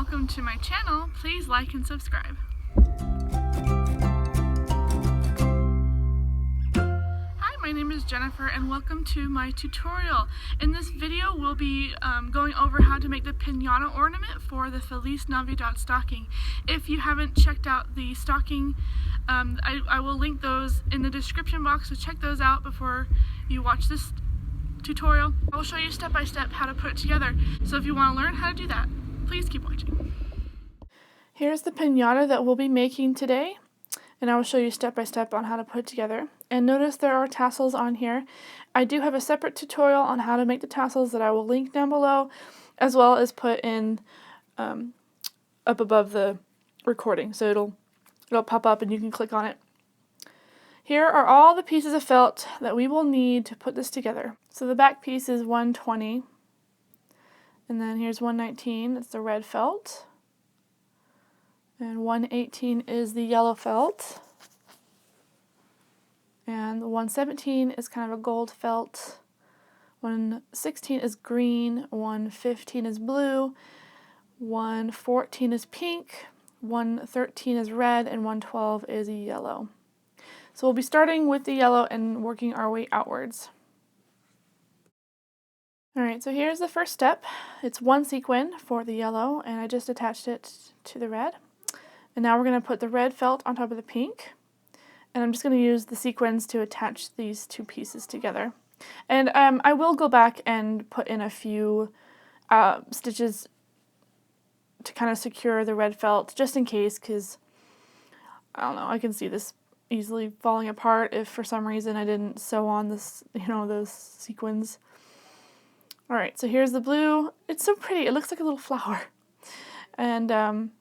welcome to my channel. Please like and subscribe. Hi, my name is Jennifer and welcome to my tutorial. In this video we'll be going over how to make the piñata ornament for the Feliz Navidad stocking. If you haven't checked out the stocking, I will link those in the description box, so check those out before you watch this tutorial. I will show you step by step how to put it together, so if you want to learn how to do that, please keep watching. Here's the piñata that we'll be making today, and I will show you step by step on how to put it together. And notice there are tassels on here. I do have a separate tutorial on how to make the tassels that I will link down below, as well as put in up above the recording, so it'll pop up and you can click on it. Here are all the pieces of felt that we will need to put this together. So the back piece is 120, and then here's 119, that's the red felt, and 118 is the yellow felt, and the 117 is kind of a gold felt, 116 is green, 115 is blue, 114 is pink, 113 is red, and 112 is yellow. So we'll be starting with the yellow and working our way outwards. Alright, so here's the first step. It's one sequin for the yellow, and I just attached it to the red. And now we're going to put the red felt on top of the pink. And I'm just going to use the sequins to attach these two pieces together. And I will go back and put in a few stitches to kind of secure the red felt, just in case, because, I don't know, I can see this easily falling apart if for some reason I didn't sew on this, those sequins. Alright, so here's the blue. It's so pretty. It looks like a little flower. And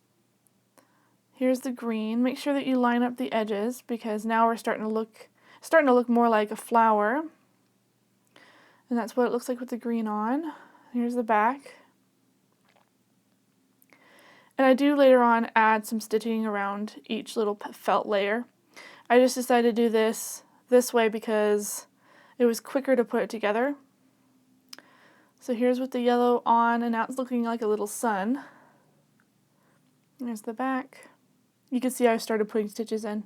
here's the green. Make sure that you line up the edges, because now we're starting to look more like a flower. And that's what it looks like with the green on. Here's the back. And I do later on add some stitching around each little felt layer. I just decided to do this way because it was quicker to put it together. So here's with the yellow on, and now it's looking like a little sun. There's the back. You can see I started putting stitches in.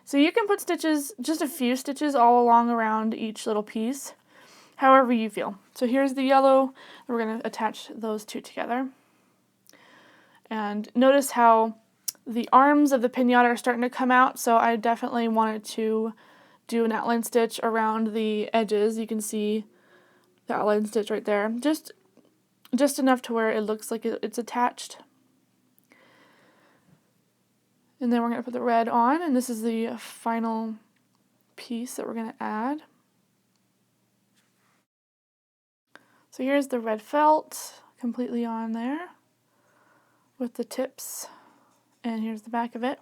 So you can put stitches, just a few stitches all along around each little piece, however you feel. So here's the yellow. We're going to attach those two together. And notice how the arms of the piñata are starting to come out, so I definitely wanted to do an outline stitch around the edges. You can see the outline stitch right there, just enough to where it looks like it's attached. And then we're going to put the red on, and this is the final piece that we're going to add. So here's the red felt completely on there with the tips. And here's the back of it.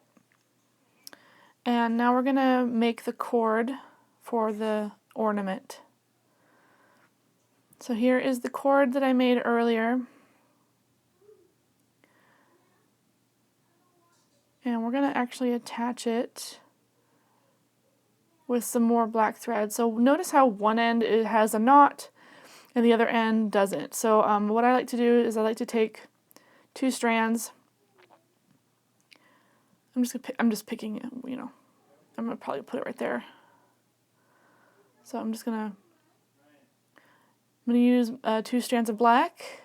And now we're going to make the cord for the ornament. So here is the cord that I made earlier. And we're going to actually attach it with some more black thread. So notice how one end it has a knot and the other end doesn't. So what I like to do is I like to take two strands. I'm just picking, I'm going to probably put it right there. So I'm going to use 2 strands of black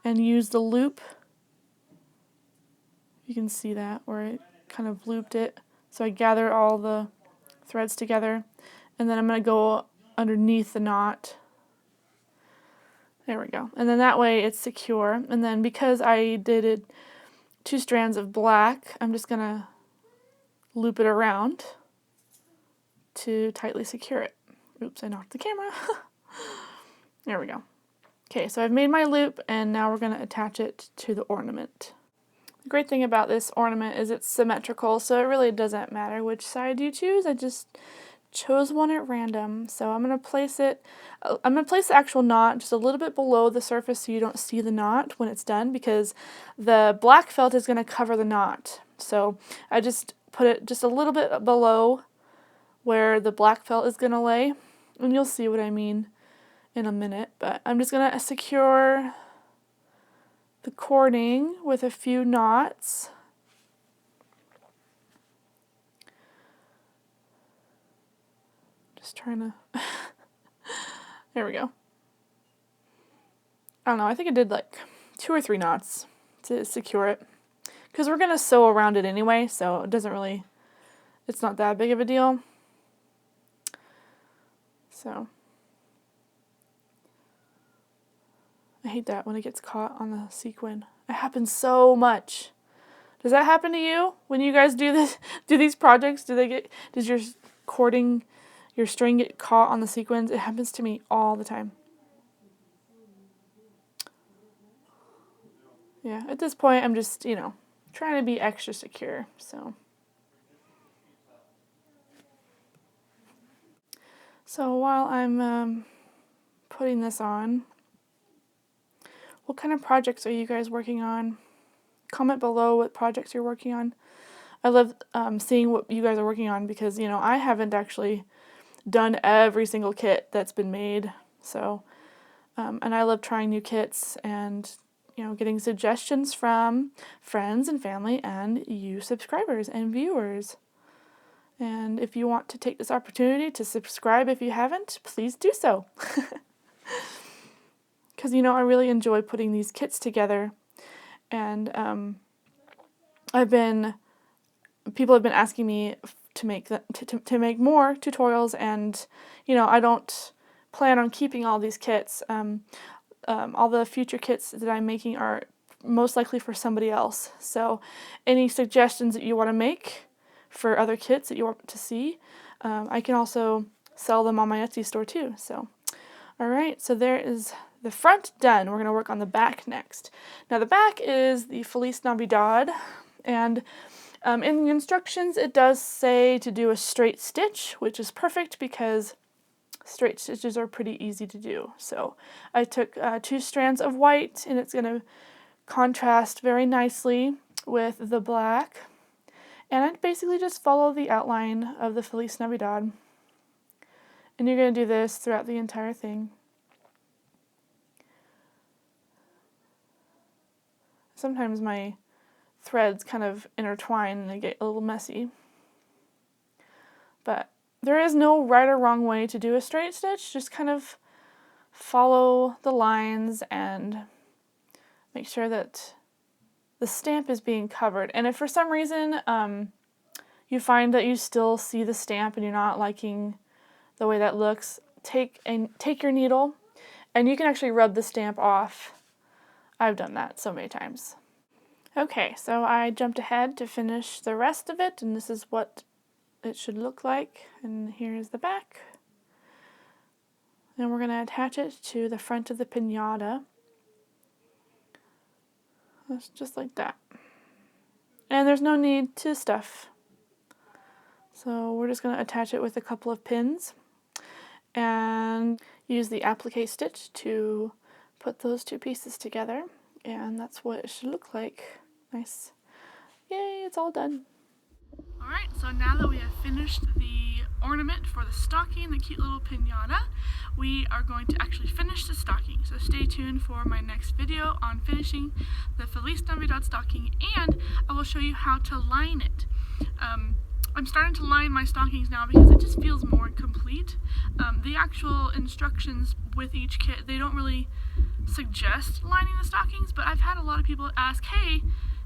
and use the loop. You can see that where it kind of looped it. So I gather all the threads together, and then I'm going to go underneath the knot. There we go. And then that way it's secure. And then because I did it 2 strands of black, I'm just going to loop it around to tightly secure it. Oops, I knocked the camera. There we go. Okay, so I've made my loop, and now we're going to attach it to the ornament. The great thing about this ornament is it's symmetrical, so it really doesn't matter which side you choose. I just chose one at random. So I'm going to place the actual knot just a little bit below the surface so you don't see the knot when it's done, because the black felt is going to cover the knot. So I just put it just a little bit below where the black felt is going to lay, and you'll see what I mean in a minute. But I'm just going to secure the cording with a few knots. Just trying to, there we go. I don't know, I think I did like 2 or 3 knots to secure it. Because we're going to sew around it anyway, so it doesn't really, it's not that big of a deal. So, I hate that when it gets caught on the sequin. It happens so much. Does that happen to you when you guys do this? Do these projects? Does your cording, your string get caught on the sequins? It happens to me all the time. Yeah, at this point, I'm just, you know, trying to be extra secure, so. So while I'm putting this on, what kind of projects are you guys working on? Comment below what projects you're working on. I love seeing what you guys are working on because, you know, I haven't actually done every single kit that's been made. So, and I love trying new kits and, you know, getting suggestions from friends and family and you subscribers and viewers. And if you want to take this opportunity to subscribe if you haven't, please do so. Because, you know, I really enjoy putting these kits together. And people have been asking me to make to make more tutorials, and, you know, I don't plan on keeping all these kits. All the future kits that I'm making are most likely for somebody else. So any suggestions that you want to make for other kits that you want to see, I can also sell them on my Etsy store too. So, alright, so there is the front done. We're going to work on the back next. Now the back is the Feliz Navidad, and in the instructions it does say to do a straight stitch, which is perfect because straight stitches are pretty easy to do. So I took 2 strands of white, and it's going to contrast very nicely with the black. And I basically just follow the outline of the Feliz Navidad. And you're going to do this throughout the entire thing. Sometimes my threads kind of intertwine and they get a little messy. But there is no right or wrong way to do a straight stitch. Just kind of follow the lines and make sure that the stamp is being covered. And if for some reason you find that you still see the stamp and you're not liking the way that looks, take your needle and you can actually rub the stamp off. I've done that so many times. Okay, so I jumped ahead to finish the rest of it, and this is what it should look like. And here's the back. And we're going to attach it to the front of the piñata. That's just like that. And there's no need to stuff. So we're just going to attach it with a couple of pins and use the applique stitch to put those 2 pieces together. And that's what it should look like. Nice. Yay, it's all done. Alright, so now that we have finished the ornament for the stocking, the cute little piñata, we are going to actually finish the stocking. So stay tuned for my next video on finishing the Feliz Navidad stocking, and I will show you how to line it. I'm starting to line my stockings now because it just feels more complete. The actual instructions with each kit, they don't really suggest lining the stockings, but I've had a lot of people ask, hey,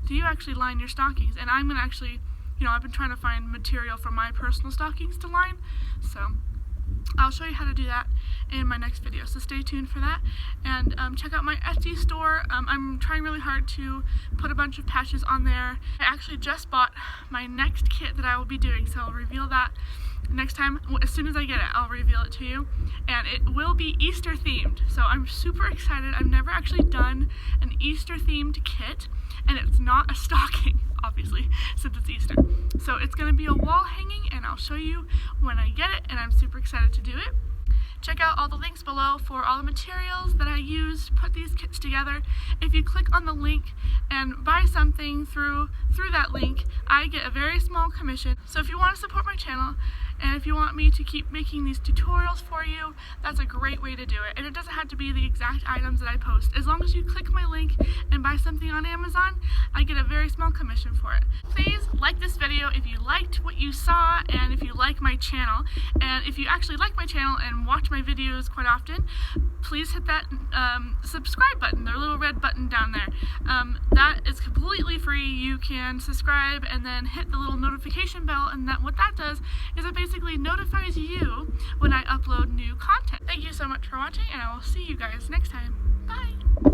do you actually line your stockings? And I'm going to actually, you know, I've been trying to find material for my personal stockings to line, so I'll show you how to do that in my next video, so stay tuned for that. And check out my Etsy store. I'm trying really hard to put a bunch of patches on there. I actually just bought my next kit that I will be doing, so I'll reveal that next time. As soon as I get it, I'll reveal it to you. And it will be Easter themed, so I'm super excited. I've never actually done an Easter themed kit, and it's not a stocking, obviously, since it's Easter. So it's going to be a wall hanging, and I'll show you when I get it, and I'm super excited to do it. Check out all the links below for all the materials that I used to put these kits together. If you click on the link and buy something through that link, I get a very small commission. So if you want to support my channel, And if you want me to keep making these tutorials for you, that's a great way to do it. And it doesn't have to be the exact items that I post. As long as you click my link and buy something on Amazon, I get a very small commission for it. Please like this video if you liked what you saw and if you like my channel. And if you actually like my channel and watch my videos quite often, please hit that subscribe button, the little red button down there. That is completely free. You can subscribe and then hit the little notification bell, and what that does is it basically notifies you when I upload new content. Thank you so much for watching, and I will see you guys next time. Bye!